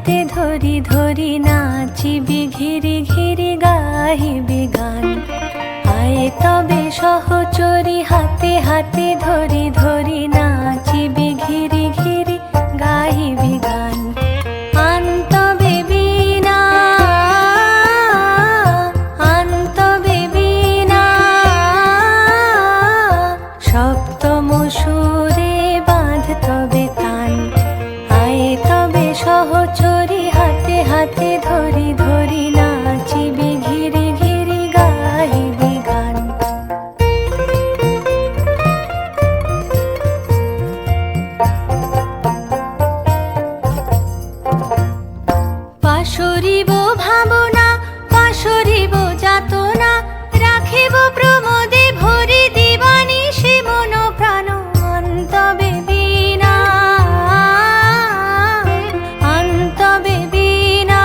হাতে ধরি ধরি নাচিবি ঘিরি ঘিরি গাহিবি গান। আয়ে তবে সহচরি হাতে হাতে ধরি ধরি নাচিবি ঘিরি ঘিরি গাহিবি গান। আন তবে বীণা আন তবে বীণা সপ্তম সুরে বাঁধ তবে তান। আয়ে তবে সহচরি হাতে হাতে ধরি ধরি নাচিবি ঘিরি ঘিরি গাহিবি গান। পাশরিব ভাবনা পাশরিব যাতনা রাখিব প্রমোদে ভরি দিবানিশি মন প্রাণ। আন তবে বীণা আন তবে বীণা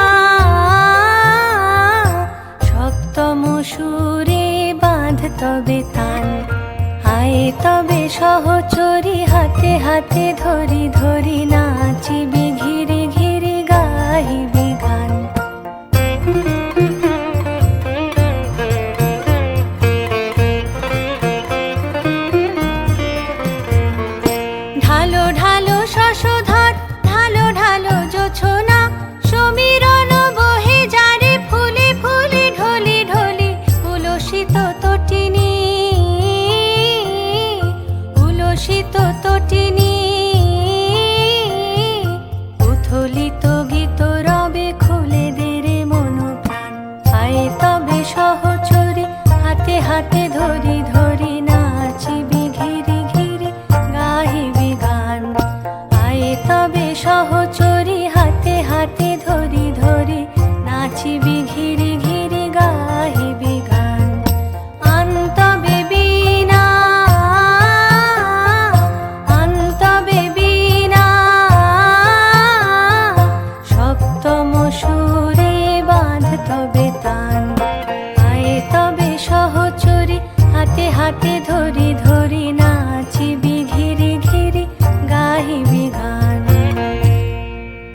সপ্তম সুরে বাঁধ তবে তান। আয়ে তবে সহচরি হাতে হাতে ধরি ধরি নাচিবি